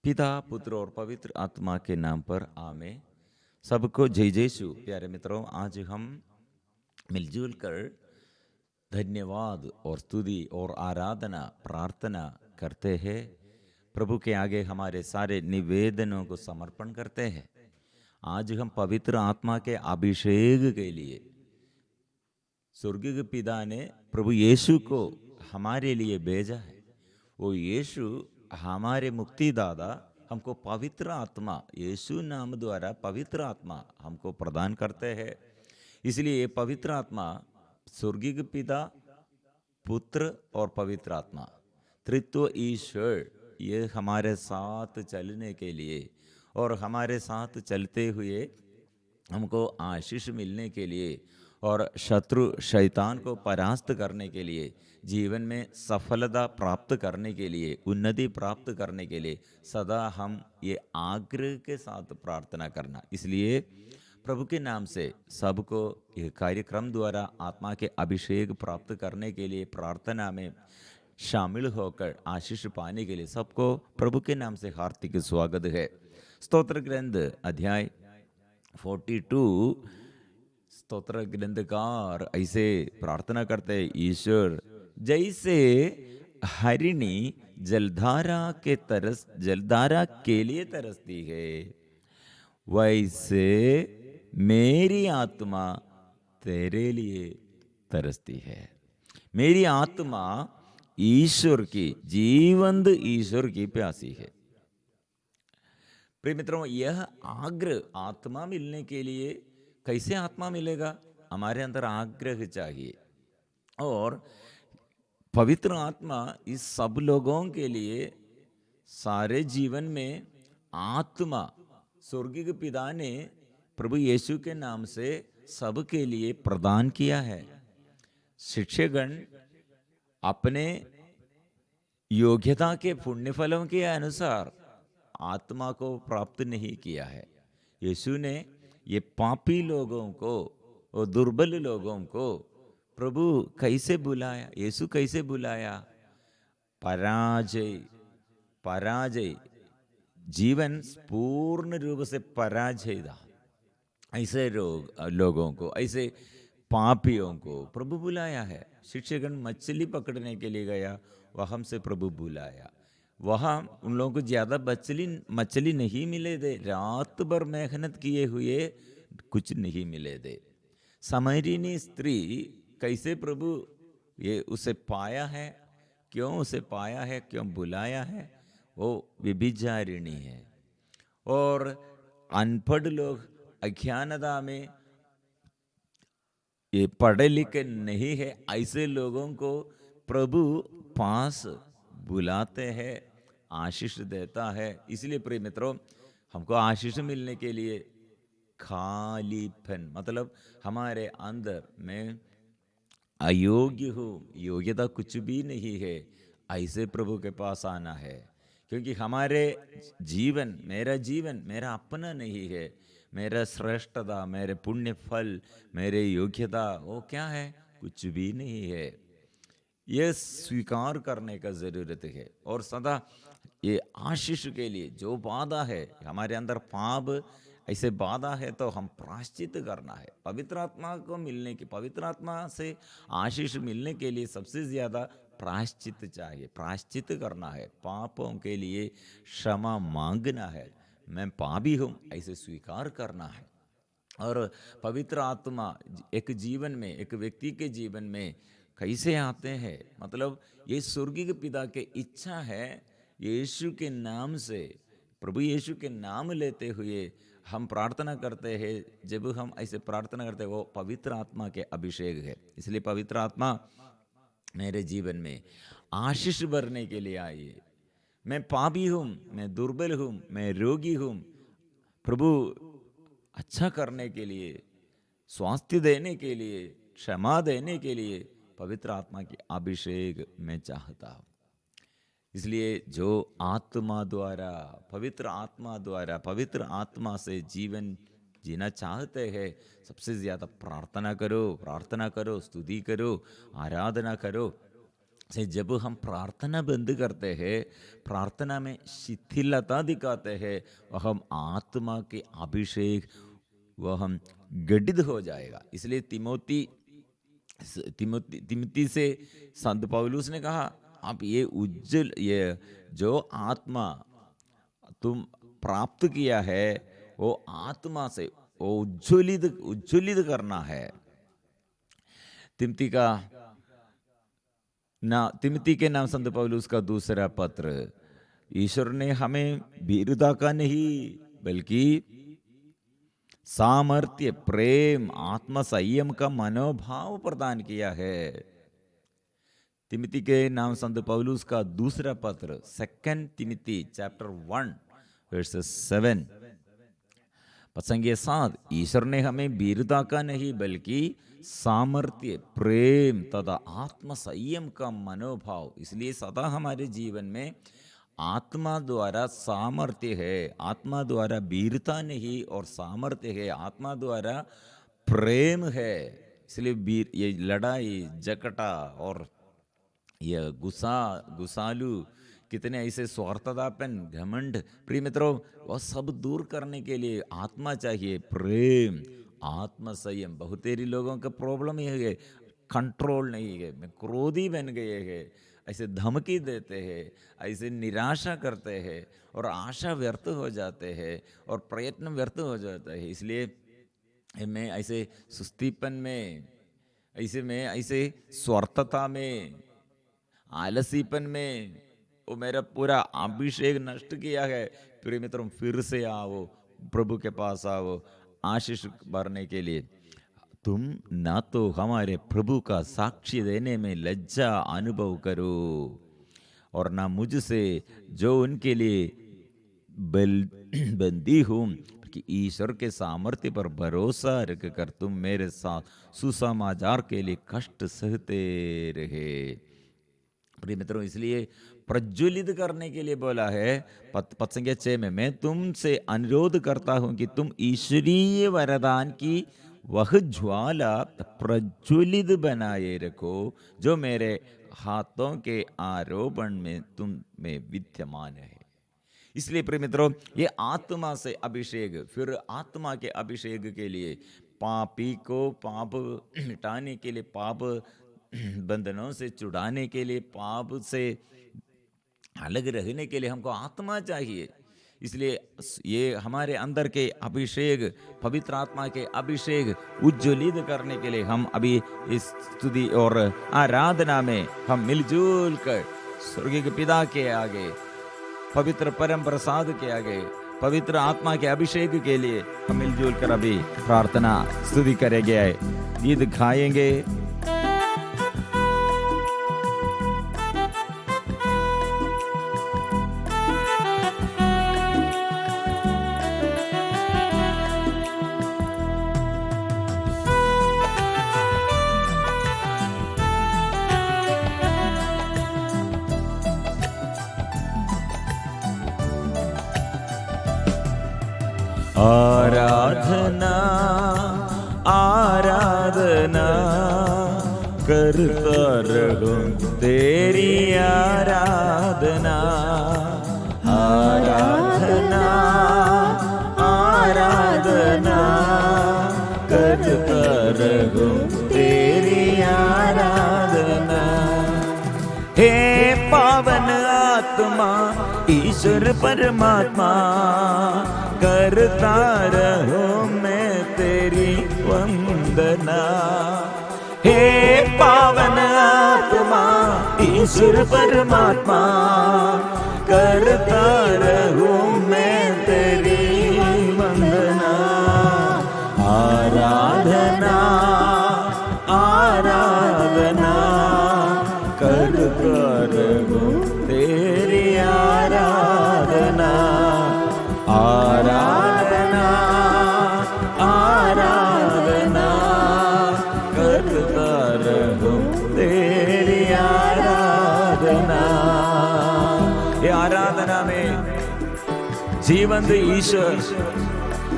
पिता पुत्र और पवित्र आत्मा के नाम पर आमेन। सबको जय जयशु। प्यारे मित्रों, आज हम मिलजुल कर धन्यवाद और स्तुति और आराधना प्रार्थना करते हैं। प्रभु के आगे हमारे सारे निवेदनों को समर्पण करते हैं। आज हम पवित्र आत्मा के अभिषेक के लिए स्वर्गीय पिता ने प्रभु यीशु को हमारे लिए भेजा है। वो यीशु हमारे मुक्तिदाता हमको पवित्र आत्मा यीशु नाम द्वारा पवित्र आत्मा हमको प्रदान करते हैं। इसलिए ये पवित्र आत्मा स्वर्गीय पिता पुत्र और पवित्र आत्मा त्रित्व ईश्वर ये हमारे साथ चलने के लिए और हमारे साथ चलते हुए हमको आशीष मिलने के लिए और शत्रु शैतान को परास्त करने के लिए, जीवन में सफलता प्राप्त करने के लिए, उन्नति प्राप्त करने के लिए सदा हम ये आग्रह के साथ प्रार्थना करना। इसलिए प्रभु के नाम से सबको यह कार्यक्रम द्वारा आत्मा के अभिषेक प्राप्त करने के लिए प्रार्थना में शामिल होकर आशीष पाने के लिए सबको प्रभु के नाम से हार्दिक स्वागत है। स्तोत्र ग्रंथ अध्याय 42 स्तोत्र ग्रंथकार ऐसे प्रार्थना करते हैं, ईश्वर जैसे हरिणी जलधारा के लिए तरसती है, वैसे मेरी आत्मा तेरे लिए तरसती है। मेरी आत्मा ईश्वर की, जीवंत ईश्वर की प्यासी है। प्रिय मित्रों, यह आग्रह आत्मा मिलने के लिए कैसे आत्मा मिलेगा? हमारे अंदर आग्रह चाहिए। और पवित्र आत्मा इस सब लोगों के लिए सारे जीवन में आत्मा स्वर्गीय पिता ने प्रभु यीशु के नाम से सबके लिए प्रदान किया है। शिक्षकगण अपने योग्यता के पुण्यफलों के अनुसार आत्मा को प्राप्त नहीं किया है। यीशु ने ये पापी लोगों को और दुर्बल लोगों को प्रभु कैसे बुलाया? यीशु कैसे बुलाया? पराजय जीवन पूर्ण रूप से पराजय था। ऐसे लोगों को, ऐसे पापियों को प्रभु बुलाया है। शिक्षकगण मछली पकड़ने के लिए गया, वहां से प्रभु बुलाया। वहां उन लोगों को ज्यादा मछली नहीं मिले थे, रात भर मेहनत किए हुए कुछ नहीं मिले थे। समरीनी स्त्री कैसे प्रभु ये उसे पाया है? क्यों उसे पाया है, क्यों बुलाया है? वो व्यभिचारिणी है। और अनपढ़ लोग अज्ञानता में ये पढ़े लिखे नहीं है, ऐसे लोगों को प्रभु पास बुलाते हैं, आशीष देता है। इसलिए प्रिय मित्रों, हमको आशीष मिलने के लिए खालीपन मतलब हमारे अंदर में अयोग्य हूँ, योग्यता कुछ भी नहीं है, ऐसे प्रभु के पास आना है। क्योंकि हमारे मेरा जीवन मेरा अपना नहीं है। मेरा श्रेष्ठता, मेरे पुण्य फल, मेरे योग्यता वो क्या है? कुछ भी नहीं है। ये स्वीकार करने का जरूरत है। और सदा ये आशीष के लिए जो बाधा है हमारे अंदर, पाप ऐसे बाधा है तो हम प्रायश्चित करना है। पवित्र आत्मा को मिलने की, पवित्र आत्मा से आशीष मिलने के लिए सबसे ज्यादा प्रायश्चित चाहिए। प्रायश्चित करना है, पापों के लिए क्षमा मांगना है। मैं पापी हूं ऐसे स्वीकार करना है। और पवित्र आत्मा एक जीवन में, एक व्यक्ति के जीवन में कैसे आते हैं? मतलब ये स्वर्गीय पिता की इच्छा है, यीशु के नाम से, प्रभु यीशु के नाम लेते हुए हम प्रार्थना करते हैं। जब हम ऐसे प्रार्थना करते हैं, वो पवित्र आत्मा के अभिषेक है। इसलिए पवित्र आत्मा मेरे जीवन में आशीष भरने के लिए आई है। मैं पापी हूं, मैं दुर्बल हूं, मैं रोगी हूं। प्रभु अच्छा करने के लिए, स्वास्थ्य देने के लिए, क्षमा देने के लिए पवित्र आत्मा की अभिषेक मैं चाहता हूं। इसलिए जो आत्मा द्वारा, पवित्र आत्मा से जीवन जीना चाहते हैं, सबसे ज्यादा प्रार्थना करो, स्तुति करो, आराधना करो। से जब हम प्रार्थना बंद करते हैं, प्रार्थना में शिथिलता दिखाते हैं, वह हम आत्मा के अभिषेक वह हम गड्ढित हो जाएगा। इसलिए तिमोती से संत पौलुस ने कहा, आप ये उज्जवल, ये जो आत्मा तुम प्राप्त किया है वो आत्मा से वो उज्ज्वलित करना है। तिमोती के नाम संत पौलुस का दूसरा पत्र, ईश्वर ने हमें वीरता का नहीं बल्कि सामर्थ्य, प्रेम, आत्म संयम का मनोभाव प्रदान किया है। तिमोती के नाम संत पौलुस का दूसरा पत्र 2 तिमोती चैप्टर 1 वर्सेस 7 पद 7, ईश्वर ने हमें वीरता का नहीं बल्कि सामर्थ्य, प्रेम तथा आत्म संयम का मनोभाव, इसलिए सदा हमारे जीवन में आत्मा द्वारा सामर्थ्य है, आत्मा द्वारा वीरता नहीं और सामर्थ्य है, आत्मा द्वारा प्रेम है। इसलिए ये लड़ाई झगड़ा और ये गुसालू कितने ऐसे स्वार्थतापन, घमंड, प्रिय मित्रों, वह सब दूर करने के लिए आत्मा चाहिए, प्रेम, आत्म संयम। बहुत तेरी लोगों का प्रॉब्लम यह है, कंट्रोल नहीं है, मैं क्रोधी बन गए हैं, ऐसे धमकी देते हैं, ऐसे निराशा करते हैं और आशा व्यर्थ हो जाते हैं और प्रयत्न व्यर्थ हो जाता है। इसलिए मैं ऐसे सुस्तीपन में, ऐसे स्वार्थता में, आलसीपन में वो मेरा पूरा अभिषेक नष्ट किया है। प्रिय मित्रों, फिर से आओ, प्रभु के पास आओ आशीष भरने के लिए। तुम ना तो हमारे प्रभु का साक्षी देने में लज्जा अनुभव करो और ना मुझसे जो उनके लिए बंदी हूँ, कि ईश्वर के सामर्थ्य पर भरोसा रखकर तुम मेरे साथ सुसमाचार के लिए कष्ट सहते रहे। प्रिय मित्रों, इसलिए प्रज्वलित करने के लिए बोला है पद 6 में, मैं तुमसे अनुरोध करता हूं कि तुम ईश्वरीय वरदान की वह ज्वाला प्रज्वलित बनाए रखो जो मेरे हाथों के आरोपण में तुम में विद्यमान है। इसलिए प्रिय मित्रों, ये आत्मा से अभिषेक, फिर आत्मा के अभिषेक के लिए पापी को पाप मिटाने के लिए, पाप बंधनों से छुड़ाने के लिए, पाप से अलग रहने के लिए हमको आत्मा चाहिए। इसलिए ये हमारे अंदर के अभिषेक, पवित्र आत्मा के अभिषेक उज्ज्वलित करने के लिए हम अभी इस स्तुति और आराधना में हम मिलजुल कर स्वर्गीय के पिता के आगे, पवित्र परम प्रसाद के आगे, पवित्र आत्मा के अभिषेक के लिए हम मिलजुल कर अभी प्रार्थना स्तुति करेंगे, गीत गाएंगे। आराधना आराधना करता रहूं तेरी आराधना, आराधना आराधना करता रहूं तेरी आराधना। हे पावन आत्मा ईश्वर परमात्मा, करता रहूं मैं तेरी वंदना। हे पावन आत्मा ईश्वर परमात्मा, करता रहूं मैं तेरी वंदना। आराधना आराधना करता रहूं तेरी आराधना, आराधना आराधना करता रहूं तेरी आराधना। ये आराधना में जीवंत ईश्वर,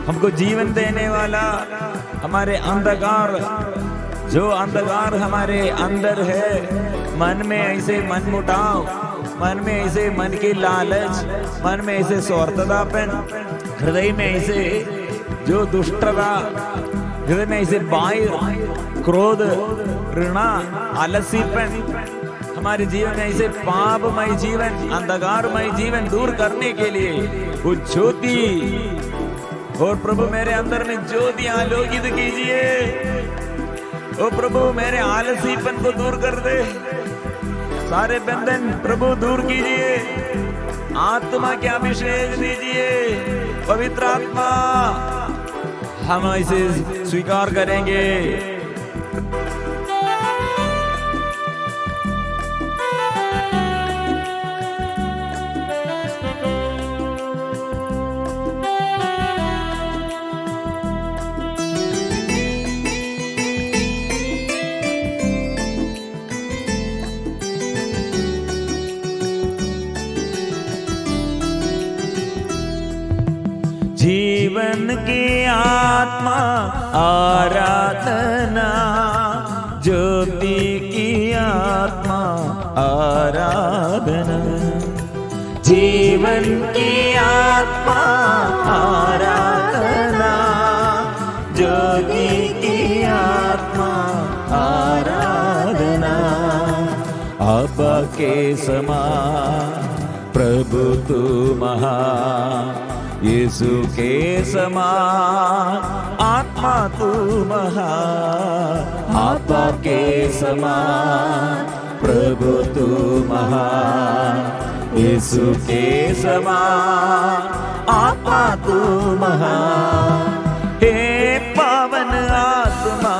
हमको जीवन देने वाला, हमारे अंधकार जो अंधकार हमारे अंदर है, मन में ऐसे मन मुटाव, मन में ऐसे मन की लालच, मन में ऐसे स्वार्थतापन, हृदय में ऐसे जो दुष्टता, हृदय में ऐसे बाह्य क्रोध, ऋणा, आलसीपन, हमारे जीवन में ऐसे पापमय जीवन, अंधकारमय जीवन दूर करने के लिए वो ज्योति, और प्रभु मेरे अंदर में ज्योति आलोकित कीजिए। ओ प्रभु मेरे आलसीपन को दूर कर दे, सारे बंधन प्रभु दूर कीजिए, आत्मा के अभिषेक दीजिए। पवित्र आत्मा हम इसे स्वीकार करेंगे। जीवन की आत्मा आराधना, ज्योति की आत्मा आराधना, जीवन की आत्मा आराधना, ज्योति की आत्मा आराधना। आबा के समान प्रभु तू महान, यीशु के समान आत्मा तू महान। आबा के समान प्रभु तू महान, यीशु के समान आत्मा तू महान। हे पावन आत्मा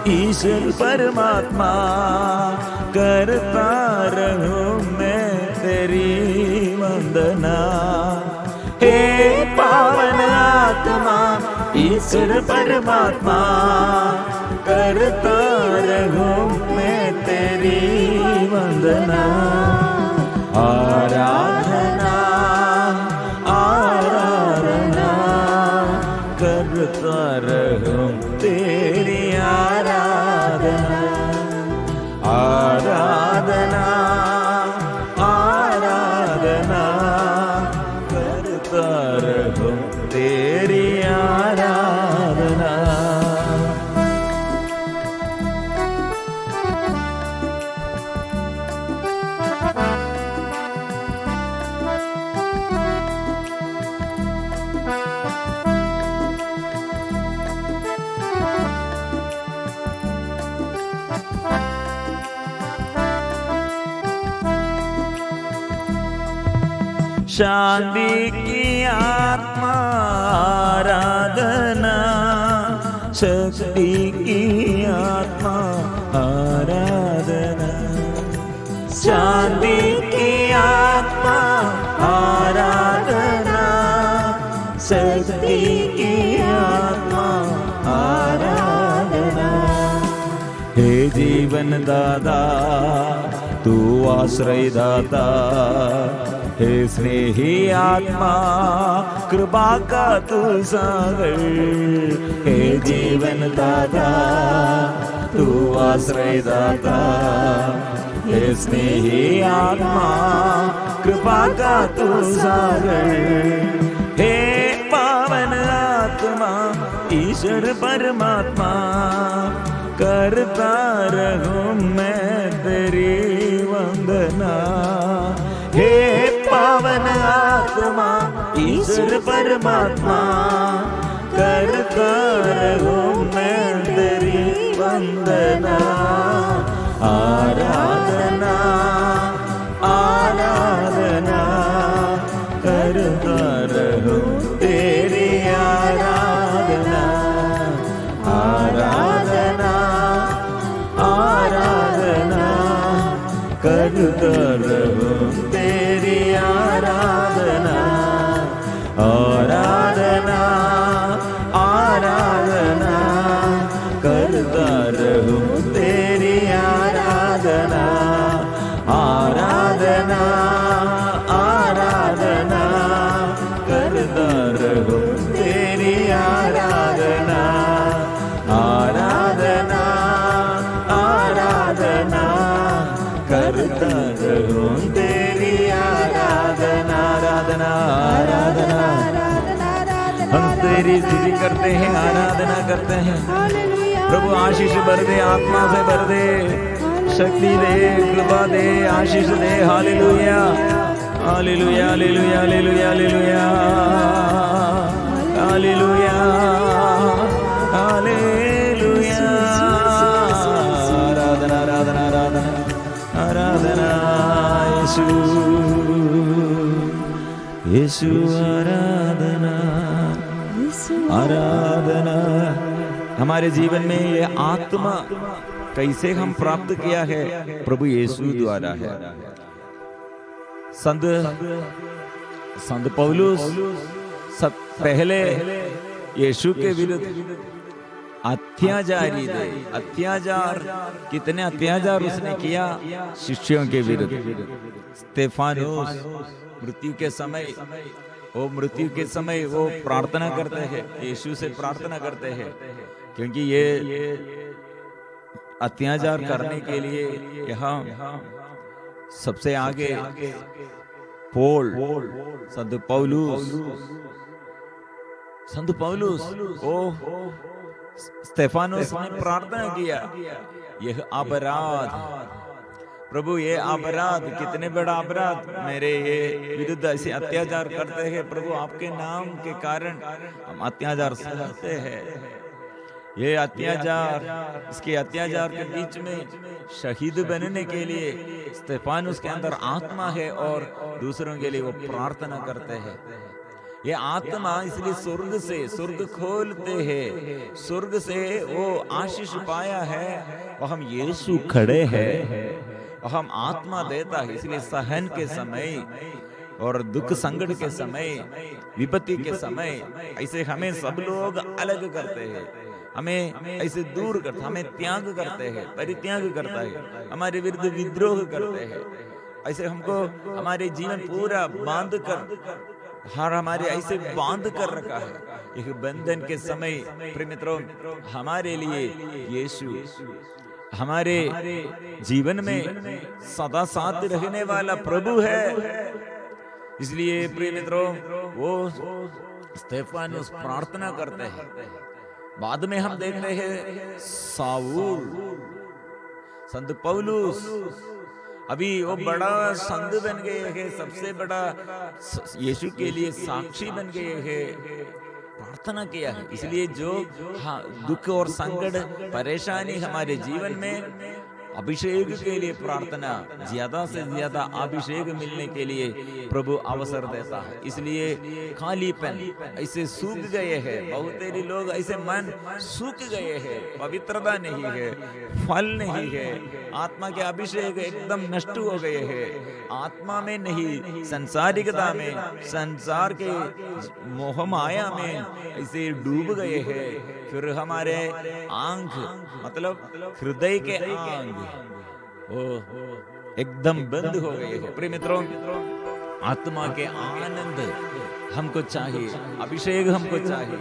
ईश्वर परमात्मा, करता रहूं मैं तेरी वंदना। हे पावन आत्मा ईश्वर परमात्मा, करता रहूं मैं तेरी वंदना। आराधना आराधना, करता रहूं तेरी आराधना। आराधना आराधना, करता रहूं तेरी आराधना। शांति की आत्मा आराधना, शक्ति की आत्मा आराधना। शांति की आत्मा आराधना, शक्ति की आत्मा आराधना। हे जीवन दाता तू आश्रय दाता, हे स्नेही आत्मा कृपा का तू सागर। हे जीवन दाता तू आश्रय दाता, हे स्नेही आत्मा कृपा का तू सागर। हे पावन आत्मा ईश्वर परमात्मा, करता रहूं मैं तेरी वंदना। हे पावन आत्मा ईश्वर परमात्मा, करता रहूं मैं तेरी वंदना। आराधना आराधना, करता रहूं तेरी आराधना। आराधना आराधना, करता रहूं तेरी आराधना। आराधना आराधना, करता रहूं तेरी आराधना। आराधना आराधना, करता रहूं तेरी आराधना। आराधना आराधना आराधना। हम तेरी स्तुति करते हैं, आराधना करते हैं। प्रभु आशीष भर दे, आत्मा से भर दे, शक्ति दे, कृपा दे, आशीष दे। Hallelujah hallelujah hallelujah hallelujah hallelujah hallelujah hallelujah. आराधना आराधना आराधना आराधना। यीशु यीशु आराधना आराधना। हमारे जीवन में ये आत्मा कैसे हम प्राप्त किया है? प्रभु यीशु द्वारा है। संत पौलुस सब पहले यीशु के विरुद्ध अत्याचारी थे। अत्याचार, कितने अत्याचार उसने किया शिष्यों के विरुद्ध। स्तेफानोस मृत्यु के समय वो प्रार्थना करते हैं, यीशु से प्रार्थना करते हैं, क्योंकि ये अत्याचार करने के लिए यहाँ सबसे आगे संत पौलुस ओ स्तेफानोस ने प्रार्थना किया, यह अपराध प्रभु, ये अपराध कितने बड़ा अपराध, मेरे ये विरुद्ध ऐसे अत्याचार करते हैं प्रभु, आपके नाम के कारण हम अत्याचार सहते हैं। ये अत्याचार, इसके अत्याचार के बीच में शहीद बनने के लिए स्तेफानोस के अंदर आत्मा है और दूसरों के लिए वो प्रार्थना करते हैं। ये आत्मा इसलिए स्वर्ग खोलते हैं, स्वर्ग से वो आशीष पाया है, और हम यीशु खड़े हैं, हम आत्मा देता है। इसलिए सहन के समय और दुख संकट के समय, विपत्ति के समय ऐसे हमें सब लोग अलग करते हैं, हमें ऐसे दूर करते, हमें त्याग करते हैं, परित्याग करता है, हमारे विरुद्ध विद्रोह करते हैं। ऐसे हमको हमारे जीवन पूरा बांध कर, हमारे ऐसे बांध कर रखा है। एक बंधन के समय प्रिय मित्रों, हमारे लिए यीशु हमारे जीवन में सदा साथ रहने वाला प्रभु है। इसलिए प्रिय मित्रों, वो स्तेफानोस प्रार्थना करते हैं। बाद में हम देखते हैं साऊल, संत पौलुस अभी वो बड़ा संत बन गए हैं, सबसे बड़ा यीशु के लिए साक्षी बन गए हैं, प्रार्थना किया है। इसलिए जो दुख और संकट परेशानी हमारे जीवन में, अभिषेक के लिए प्रार्थना, ज्यादा से ज्यादा अभिषेक मिलने के लिए प्रभु अवसर देता है। इसलिए खालीपन ऐसे सूख गए हैं, बहुत सारे लोग ऐसे मन सूख गए हैं, पवित्रता नहीं है, फल नहीं है, आत्मा के अभिषेक एकदम नष्ट हो गए हैं, आत्मा में नहीं, संसारिकता में, संसार के मोह माया में ऐसे डूब गए हैं। फिर हमारे आंख मतलब हृदय के आंख एकदम बंद हो गए हैं। प्रिय मित्रों, आत्मा के आनंद हमको चाहिए, अभिषेक हमको चाहिए।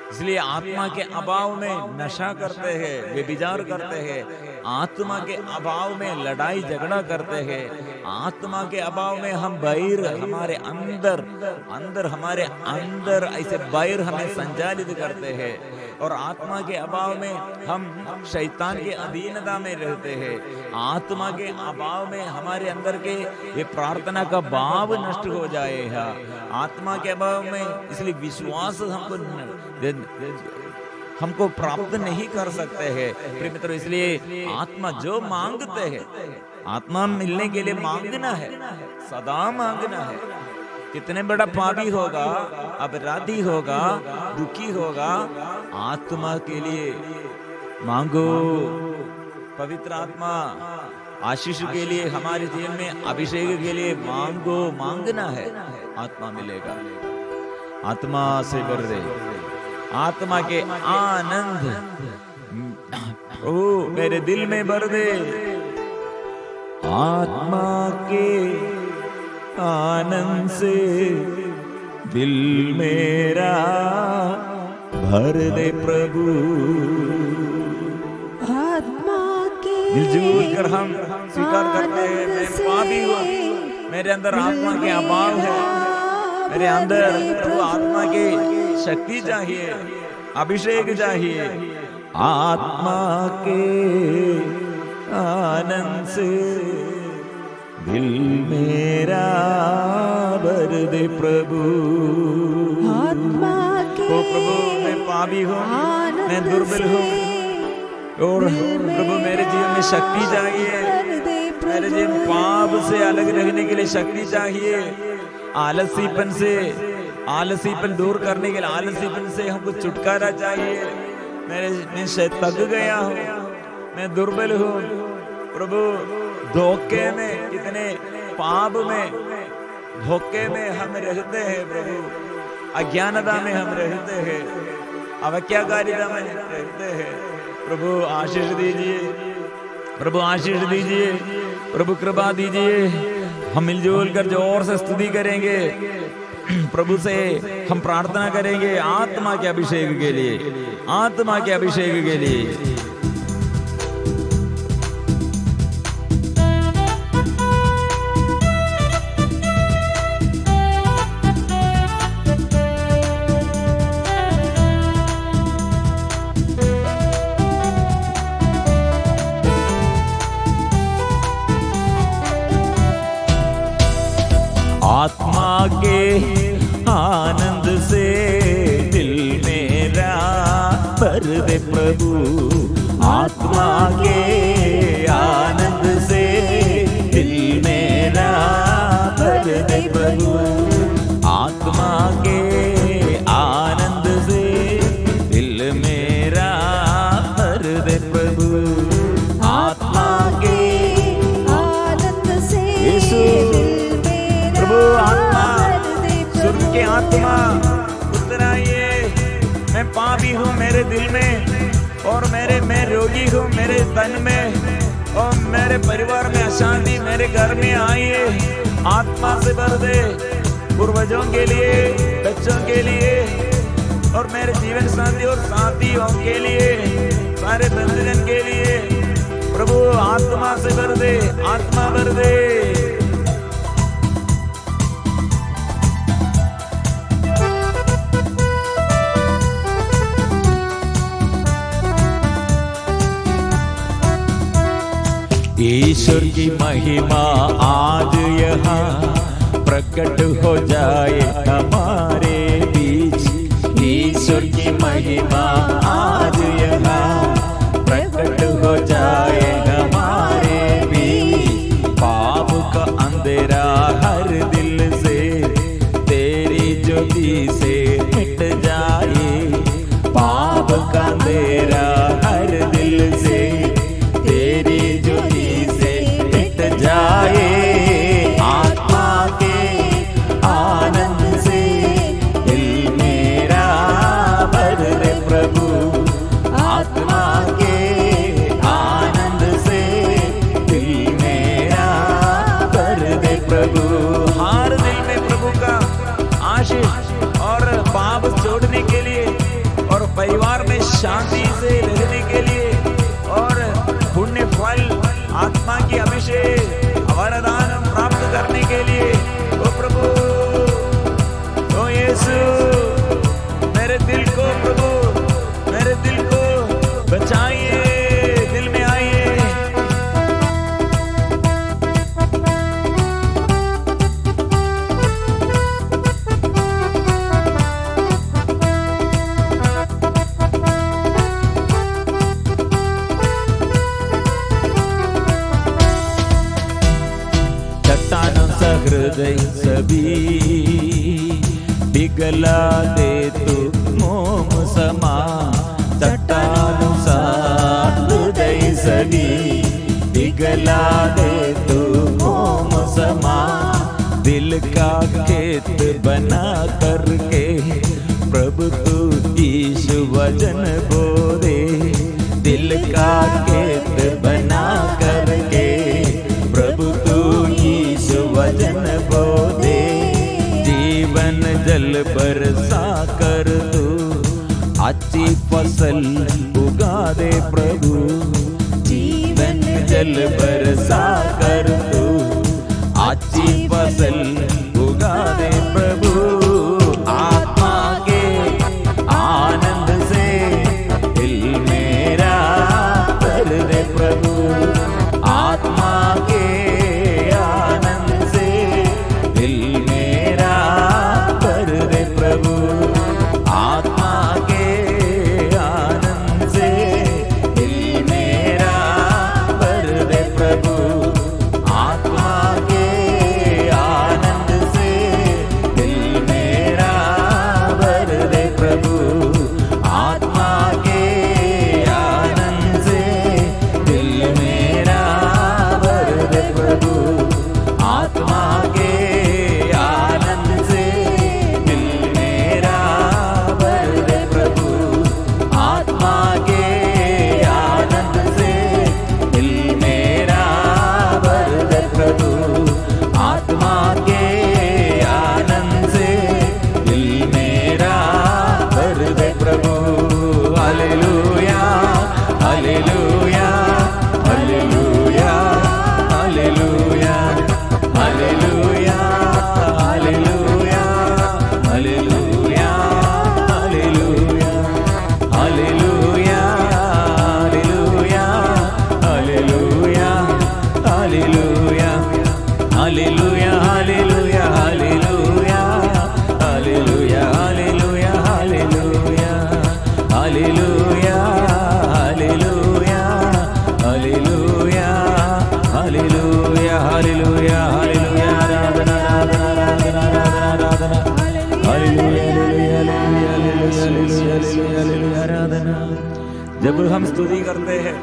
इसलिए आत्मा के अभाव में नशा करते हैं, व्यभिचार करते हैं, आत्मा के अभाव में लड़ाई झगड़ा करते हैं, आत्मा के अभाव में हम बैर हमारे अंदर हमारे अंदर ऐसे बैर हमें संचालित करते हैं, और आत्मा के अभाव में हम शैतान के अधीनता में रहते हैं। आत्मा के अभाव में हमारे अंदर के ये प्रार्थना का भाव नष्ट हो जाएगा, आत्मा के अभाव में इसलिए विश्वास हमको प्राप्त नहीं कर सकते हैं। प्रिय मित्रों, इसलिए आत्मा जो मांगते हैं, आत्मा मिलने के लिए मांगना है, सदा मांगना है। कितने बड़ा पापी होगा, अपराधी होगा, दुखी होगा, आत्मा के लिए मांगो। पवित्र आत्मा आशीष के लिए, हमारे जीवन में अभिषेक के लिए मांगो, मांगना है, आत्मा मिलेगा। आत्मा से भर दे, आत्मा के आनंद ओ मेरे दिल में भर दे, आत्मा के आनंद से दिल मेरा भर दे प्रभु। आत्मा के मिलजुल कर हम स्वीकार करते हैं, मैं पापी हूँ, मेरे अंदर आत्मा के अभाव है, मेरे अंदर प्रभु आत्मा की शक्ति चाहिए, अभिषेक चाहिए। आत्मा के आनंद से दिल मेरा भर दे प्रभु। आत्मा के ओ प्रभु, मैं पापी हूँ, मैं दुर्बल हूँ, और प्रभु मेरे जीवन में शक्ति चाहिए। मेरे जीवन पाप से अलग रहने के लिए शक्ति चाहिए। आलसीपन से, आलसीपन दूर करने के लिए, आलसीपन से हमको छुटकारा चाहिए। मैं शायद थक गया हूँ, मैं दुर्बल हूँ प्रभु। धोखे में, कितने पाप में, धोखे में हम रहते हैं प्रभु, अज्ञानता में हम रहते हैं, अवज्ञाकारिता में रहते हैं। प्रभु आशीष दीजिए, प्रभु आशीष दीजिए, प्रभु कृपा दीजिए। हम मिलजुल कर जोर से स्तुति करेंगे, प्रभु से हम प्रार्थना करेंगे आत्मा के अभिषेक के लिए, आत्मा के अभिषेक के लिए। आत्मा के आनंद से दिल मेरा भर दे प्रभु। आत्मा के आनंद से दिल मेरा भर दे प्रभु। आत्मा के आनंद से दिल मेरा भर दे प्रभु। आत्मा के आनंद से यीशु, प्रभु आत्मा, स्वर्ग के आत्मा उतर आइए। मैं पापी हूँ मेरे दिल में, और मैं रोगी हूँ मेरे तन में, और मेरे परिवार में अशांति मेरे घर में आइए। आत्मा से भर दे, पूर्वजों के लिए, बच्चों के लिए, और मेरे जीवन साथी और साथियों के लिए, सारे बंधुजन के लिए। प्रभु आत्मा से भर दे, आत्मा भर दे। ईश्वर की महिमा आज यहाँ प्रकट हो जाए हमारे बीच। ईश्वर की महिमा आज यहाँ प्रकट हो जाए हमारे बीच। पाप का अंधेरा हर दिल से तेरी ज्योति से मिट जाए। पाप का अंधेरा हर दिल से तेरी ज्योति जाए। आत्मा के आनंद से दिल मेरा भर दे प्रभु। आत्मा के आनंद से दिल मेरा भर दे प्रभु। हर दिल में प्रभु का आशीष, और पाप छोड़ने के लिए, और परिवार में शांति से रहने के लिए, और पुण्य फल आत्मा की अभिषेक वरदान प्राप्त करने के लिए। ओ प्रभु, ओ यीशु, मेरे दिल को प्रभु, मेरे दिल को बचाइए, दिल में आइए। हृदय सभी पिघला दे तू मोम समा। चट्टानों सा हृदय सभी पिघला दे तू मोम समा। दिल का खेत बना करके प्रभु तू यीशु वचन बोले। दिल का खेत बना करके प्रभु तू यीशु वचन बोले। जीवन जल बरसा कर तू अच्छी फसल उगा दे प्रभु। जीवन जल बरसा कर तू अच्छी फसल उगा दे प्रभु। आराधना, hallelujah, hallelujah, hallelujah, hallelujah, hallelujah, hallelujah, आराधना। जब हम स्तुति करते हैं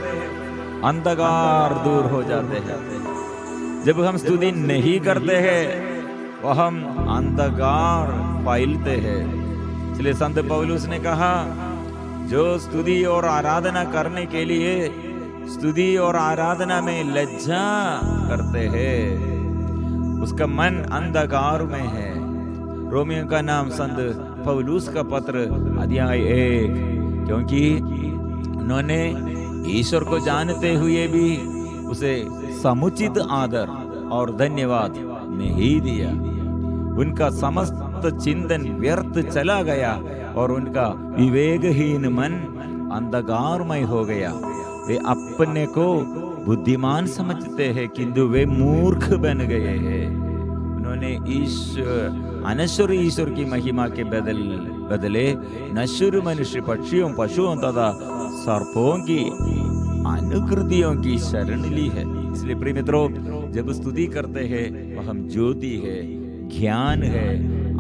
अंधकार दूर हो जाते हैं। जब हम स्तुति नहीं करते हैं वह हम अंधकार फैलते हैं। इसलिए संत पौलुस ने कहा, जो स्तुति और आराधना करने के लिए स्तुति और आराधना में लज्जा करते हैं उसका मन अंधकार में है। रोमियो का नाम संत पौलुस का पत्र अध्याय 1, क्योंकि उन्होंने ईश्वर को जानते हुए भी उसे समुचित आदर और धन्यवाद नहीं दिया। उनका समस्त चिंतन व्यर्थ चला गया और उनका विवेकहीन मन अंधकारमय हो गया। वे अपने को बुद्धिमान समझते हैं किंतु वे मूर्ख बन गए हैं। उन्होंने अनश्वर ईश्वर की महिमा के बदले नश्वर मनुष्य, पक्षियों, पशुओं तथा सर्पों की अनुकृतियों की शरण ली है। इसलिए प्रिय मित्रों, जब स्तुति करते हैं वह हम ज्योति है, ज्ञान है,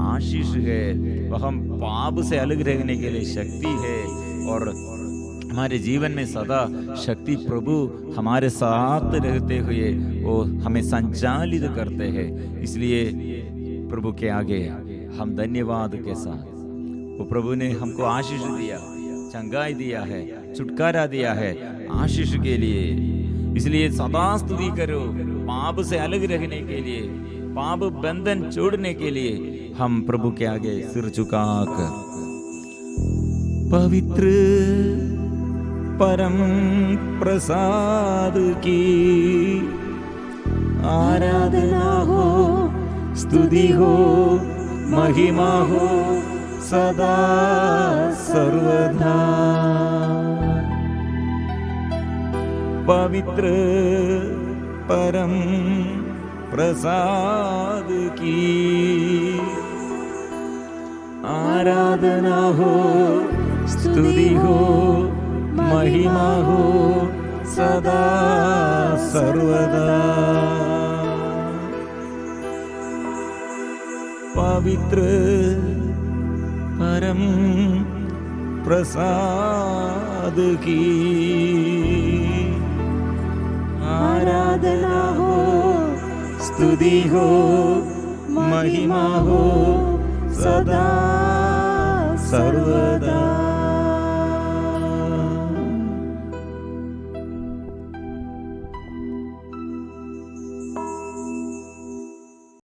आशीष है, वह हम पाप से अलग रहने के लिए शक्ति है और हमारे जीवन में सदा शक्ति प्रभु हमारे साथ रहते हुए वो हमें संचालित करते हैं। इसलिए प्रभु के आगे हम धन्यवाद के साथ, वो प्रभु ने हमको आशीष दिया, चंगाई दिया है, छुटकारा दिया है आशीष के लिए। इसलिए सदा स्तुति करो, पाप से अलग रहने के लिए, पाप बंधन छोड़ने के लिए हम प्रभु के आगे सिर झुकाकर पवित्र परम प्रसाद की आराधना हो, स्तुति हो, महिमा हो सदा सर्वदा। पवित्र परम प्रसाद की आराधना हो, स्तुति हो, महिमा हो सदा सर्वदा। पवित्र परम प्रसाद की आराधना हो, स्तुति हो, महिमा हो सदा सर्वदा।